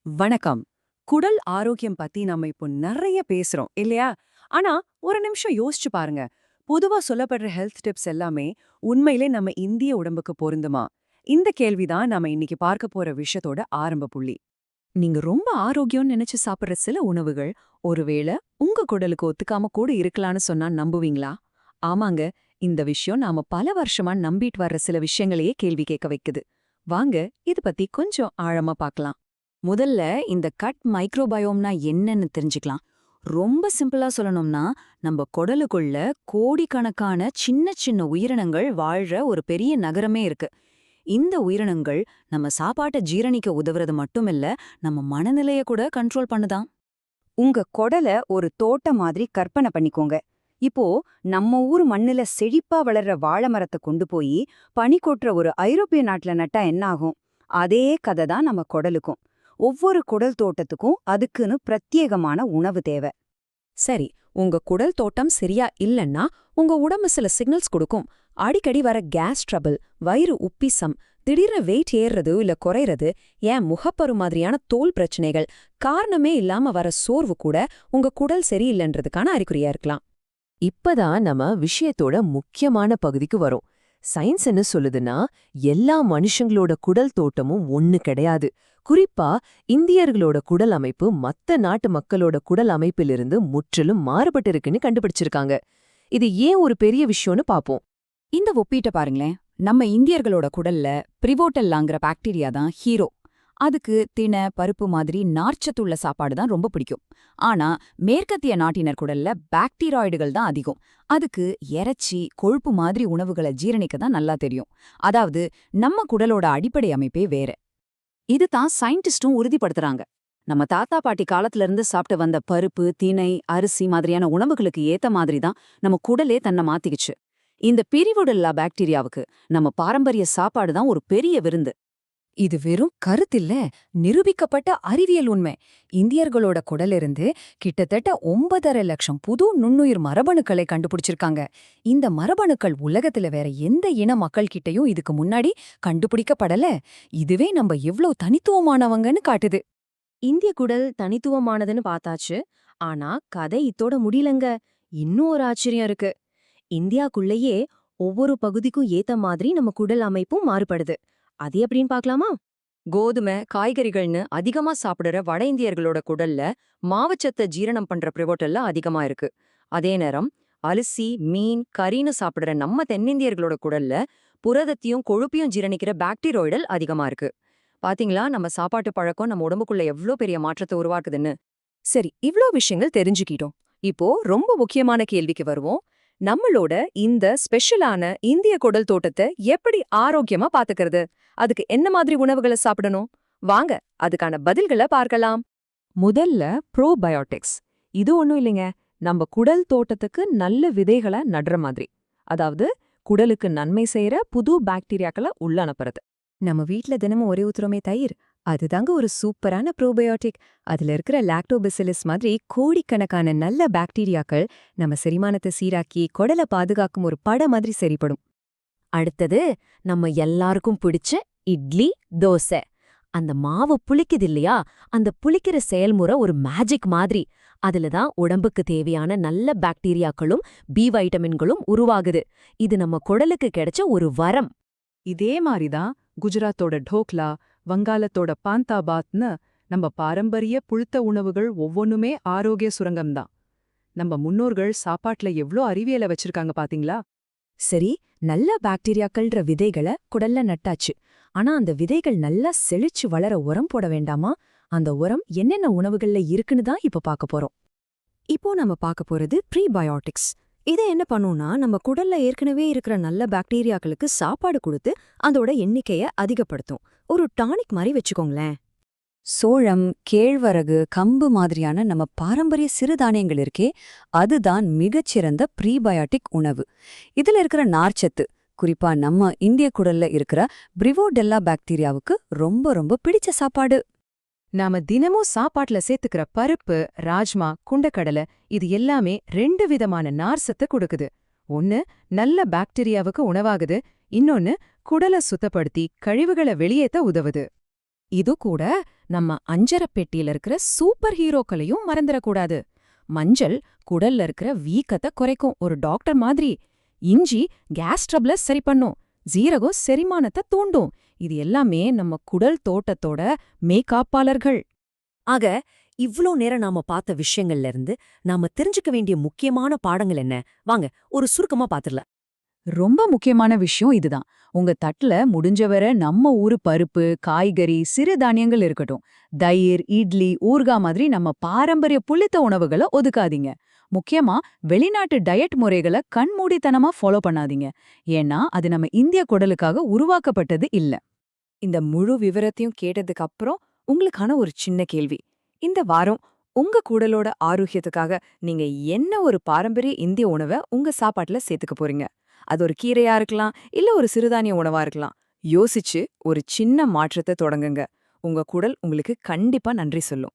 வணக்கம். குடல் ஆரோக்கியம் பத்தி நம்ம இப்போ நிறைய பேசுறோம் இல்லையா? ஆனா ஒரு நிமிஷம் யோசிச்சு பாருங்க. பொதுவா சொல்லப்படுற ஹெல்த் டிப்ஸ் எல்லாமே உண்மையிலே நம்ம இந்திய உடம்புக்கு பொருந்துமா? இந்த கேள்விதான் நாம இன்னைக்கு பார்க்க போற விஷயத்தோட ஆரம்ப புள்ளி. நீங்க ரொம்ப ஆரோக்கியம்னு நினைச்சு சாப்பிடுற சில உணவுகள் ஒருவேளை உங்க குடலுக்கு ஒத்துக்காம கூட இருக்கலாம்னு சொன்னா நம்புவீங்களா? ஆமாங்க, இந்த விஷயம் நாம பல வருஷமா நம்பிட்டு வர்ற சில விஷயங்களையே கேள்வி கேட்க வைக்குது. வாங்க இது பத்தி கொஞ்சம் ஆழமா பார்க்கலாம். முதல்ல இந்த கட் மைக்ரோபயோம்னா என்னன்னு தெரிஞ்சுக்கலாம். ரொம்ப சிம்பிளா சொல்லணும்னா, நம்ம குடலுக்குள்ள கோடிக்கணக்கான சின்ன சின்ன உயிரினங்கள் வாழ்ற ஒரு பெரிய நகரமே இருக்கு. இந்த உயிரினங்கள் நம்ம சாப்பாட்ட ஜீரணிக்க உதவுறது மட்டுமில்ல, நம்ம மனநிலைய கூட கண்ட்ரோல் பண்ணுதாம். உங்க குடல ஒரு தோட்டம் மாதிரி கற்பனை பண்ணிக்கோங்க. இப்போ நம்ம ஊர் மண்ணுல செழிப்பா வளர்ற வாழை மரத்தை கொண்டு போய் பனி கொட்டுற ஒரு ஐரோப்பிய நாட்டுல நட்டா என்ன ஆகும்? அதே கதை தான் நம்ம குடலுக்கும். ஒவ்வொரு குடல் தோட்டத்துக்கும் அதுக்குன்னு பிரத்யேகமான உணவு தேவை. சரி, உங்க குடல் தோட்டம் சரியா இல்லன்னா உங்க உடம்பு சில சிக்னல்ஸ் கொடுக்கும். அடிக்கடி வர கேஸ் ட்ரபிள், வயிறு உப்பிசம், திடீர்னு வெயிட் ஏறுறது இல்ல குறைறது, ஏன் முகப்பரு மாதிரியான தோல் பிரச்சனைகள், காரணமே இல்லாம வர சோர்வு கூட உங்க குடல் சரியில்லைன்றதுக்கான அறிகுறியா இருக்கலாம். இப்பதான் நம்ம விஷயத்தோட முக்கியமான பகுதிக்கு வரோம். சயின்ஸ் என்ன சொல்லுதுன்னா, எல்லா மனுஷங்களோட குடல் தோட்டமும் ஒண்ணு கிடையாது. குறிப்பா இந்தியர்களோட குடல் அமைப்பு மத்த நாட்டு மக்களோட குடல் அமைப்பிலிருந்து முற்றிலும் மாறுபட்டு இருக்குன்னு கண்டுபிடிச்சிருக்காங்க. இது ஏன் ஒரு பெரிய விஷயம்னு பாப்போம். இந்த ஒப்பீட்ட பாருங்களேன். நம்ம இந்தியர்களோட குடல்ல பிரிவோட்டல்லாங்கிற பாக்டீரியா தான் ஹீரோ. அதுக்கு தினை, பருப்பு மாதிரி நார்ச்சத்துள்ள சாப்பாடு தான் ரொம்ப பிடிக்கும். ஆனா மேற்கத்திய நாட்டினர் குடல்ல பாக்டீராய்டுகள் தான் அதிகம். அதுக்கு இறைச்சி, கொழுப்பு மாதிரி உணவுகளை ஜீரணிக்க தான் நல்லா தெரியும். அதாவது நம்ம குடலோட அடிப்படை அமைப்பே வேற. இது தான் சயின்டிஸ்டும் உறுதிப்படுத்துறாங்க. நம்ம தாத்தா பாட்டி காலத்துல இருந்து சாப்பிட்டு வந்த பருப்பு, திணை, அரிசி மாதிரியான உணவுகளுக்கு ஏத்த மாதிரி தான் நம்ம குடலே தன்னை மாத்திக்கிச்சு. இந்த பிரிவுடல்லா பாக்டீரியாவுக்கு நம்ம பாரம்பரிய சாப்பாடு தான் ஒரு பெரிய விருந்து. இது வெறும் கருத்தில்ல, நிரூபிக்கப்பட்ட அறிவியல் உண்மை. இந்தியர்களோட குடலிருந்து கிட்டத்தட்ட 9.5 லட்சம் புது நுண்ணுயிர் மரபணுக்களை கண்டுபிடிச்சிருக்காங்க. இந்த மரபணுக்கள் உலகத்துல வேற எந்த இன மக்கள் கிட்டயும் இதுக்கு முன்னாடி கண்டுபிடிக்கப்படல. இதுவே நம்ம எவ்ளோ தனித்துவமானவங்கன்னு காட்டுது. இந்திய குடல் தனித்துவமானதுன்னு பார்த்தாச்சு. ஆனா கதை இத்தோட முடியலங்க. இன்னும் ஒரு ஆச்சரியம் இருக்கு. இந்தியாக்குள்ளேயே ஒவ்வொரு பகுதிக்கும் ஏத்த மாதிரி நம்ம குடல் அமைப்பும் மாறுபடுது. அது எப்படின்னு பார்க்கலாமா? கோதுமை, காய்கறிகள்னு அதிகமா சாப்பிடுற வட இந்தியர்களோட குடல்ல மாவுச்சத்தை ஜீரணம் பண்ற பிரிவோட்டல்ல அதிகமா இருக்கு. அதே நேரம் அரிசி, மீன், கறின்னு சாப்பிடுற நம்ம தென்னிந்தியர்களோட குடல்ல புரதத்தையும் கொழுப்பையும் ஜீரணிக்கிற பாக்டீரோய்டல் அதிகமா இருக்கு. பாத்தீங்களா, நம்ம சாப்பாட்டு பழக்கம் நம்ம உடம்புக்குள்ள எவ்ளோ பெரிய மாற்றத்தை உருவாக்குதுன்னு. சரி, இவ்ளோ விஷயங்கள் தெரிஞ்சுக்கிட்டோம். இப்போ ரொம்ப முக்கியமான கேள்விக்கு வருவோம். நம்மளோட இந்த ஸ்பெஷலான இந்திய குடல் தோட்டத்தை எப்படி ஆரோக்கியமா பாத்துக்கிறது? அதுக்கு என்ன மாதிரி உணவுகளை சாப்பிடணும்? வாங்க அதுக்கான பதில்களை பார்க்கலாம். முதல்ல ப்ரோபயோட்டிக்ஸ். இது ஒண்ணும் இல்லைங்க, நம்ம குடல் தோட்டத்துக்கு நல்ல விதைகளை நடுற மாதிரி. அதாவது குடலுக்கு நன்மை செய்யற புது பாக்டீரியாக்களை உள்ள அனுப்புறது. நம்ம வீட்ல தினமும் ஒரே ஊத்துறோமே தயிர், அதுதாங்க ஒரு சூப்பரான ப்ரோபயோட்டிக். அதுல இருக்கிற லாக்டோபெசிலஸ் மாதிரி கோடிக்கணக்கான நல்ல பாக்டீரியாக்கள் நம்ம செரிமானத்தை சீராக்கி குடலை பாதுகாக்கும் ஒரு பட மாதிரி சரிப்படும். அடுத்தது நம்ம எல்லாருக்கும் பிடிச்ச இட்லி, தோசை. அந்த மாவு புளிக்குது இல்லையா, அந்த புளிக்கிற செயல்முறை ஒரு மேஜிக் மாதிரி. அதுலதான் உடம்புக்கு தேவையான நல்ல பாக்டீரியாக்களும் பி வைட்டமின்களும் உருவாகுது. இது நம்ம குடலுக்கு கிடைச்ச ஒரு வரம். இதே மாதிரிதான் குஜராத்தோட டோக்லா, வங்காளத்தோட பாந்தாபாத்னு நம்ம பாரம்பரிய புழுத்த உணவுகள் ஒவ்வொன்னுமே ஆரோக்கிய சுரங்கம்தான். நம்ம முன்னோர்கள் சாப்பாட்டுல எவ்ளோ அறிவியலை வச்சிருக்காங்க பாத்தீங்களா? சரி, நல்ல பாக்டீரியாக்கள்ன்ற விதைகளை குடல்ல நட்டாச்சு. ஆனா அந்த விதைகள் நல்லா செழிச்சு வளர உரம் போட வேண்டாமா? அந்த உரம் என்னென்ன உணவுகள்ல இருக்குன்னு தான் இப்ப பார்க்க போறோம். இப்போ நம்ம பார்க்க போறது ப்ரீபயோட்டிக்ஸ். இது என்ன பண்ணும்னா, நம்ம குடல்ல ஏற்கனவே இருக்கிற நல்ல பாக்டீரியாக்களுக்கு சாப்பாடு கொடுத்து அதோட எண்ணிக்கைய அதிகப்படுத்தும். ஒரு டானிக் மாதிரி வச்சுக்கோங்களேன். சோளம், கேழ்வரகு, கம்பு மாதிரியான நம்ம பாரம்பரிய சிறுதானியங்கள் இருக்கே, அதுதான் மிகச்சிறந்த ப்ரீபயோட்டிக் உணவு. இதுல இருக்கிற நார்ச்சத்து, குறிப்பா நம்ம இந்திய குடல்ல இருக்கிற பிரிவோடெல்லா பாக்டீரியாவுக்கு ரொம்ப ரொம்ப பிடிச்ச சாப்பாடு. நாம தினமும் சாப்பாட்டுல சேர்த்துக்கிற பருப்பு, ராஜ்மா, குண்டக்கடலை இது எல்லாமே 2 விதமான நார்சத்தை கொடுக்குது. ஒன்னு நல்ல பாக்டீரியாவுக்கு உணவாகுது, இன்னொன்னு குடலை சுத்தப்படுத்தி கழிவுகளை வெளியேத்த உதவுது. இது கூட நம்ம அஞ்சரை பெட்டியில இருக்கிற சூப்பர் ஹீரோக்களையும் மறந்துடக்கூடாது. மஞ்சள் குடல்ல இருக்கிற வீக்கத்தை குறைக்கும் ஒரு டாக்டர் மாதிரி. இஞ்சி கேஸ் ட்ரபிள சரி பண்ணும். ஜீரகம் செரிமானத்தை தூண்டும். இது எல்லாமே நம்ம குடல் தோட்டத்தோட மேய்காப்பாளர்கள். ஆக இவ்ளோ நேரம் நாம பார்த்த விஷயங்கள்ல இருந்து நாம தெரிஞ்சுக்க வேண்டிய முக்கியமான பாடங்கள் என்ன? வாங்க ஒரு சுருக்கமா பாத்துடலாம். ரொம்ப முக்கியமான விஷயம் இதுதான். உங்க தட்டுல முடிஞ்சவரை நம்ம ஊரு பருப்பு, காய்கறி, சிறுதானியங்கள் இருக்கட்டும். தயிர், இட்லி, ஊர்கா மாதிரி நம்ம பாரம்பரிய புளித்த உணவுகளை ஒதுக்காதீங்க. முக்கியமா வெளிநாட்டு டயட் முறைகளை கண்மூடித்தனமா ஃபாலோ பண்ணாதீங்க. ஏன்னா அது நம்ம இந்திய குடலுக்காக உருவாக்கப்பட்டது இல்ல. இந்த முழு விவரத்தையும் கேட்டதுக்கு அப்புறம் உங்களுக்கான ஒரு சின்ன கேள்வி. இந்த வாரம் உங்க குடலோட ஆரோக்கியத்துக்காக நீங்க என்ன ஒரு பாரம்பரிய இந்திய உணவை உங்க சாப்பாட்டுல சேர்த்துக்க போறீங்க? அது ஒரு கீரையா இருக்கலாம், இல்ல ஒரு சிறுதானிய உணவா இருக்கலாம். யோசிச்சு ஒரு சின்ன மாற்றத்தை தொடங்குங்க. உங்க குடல் உங்களுக்கு கண்டிப்பா நன்றி சொல்லும்.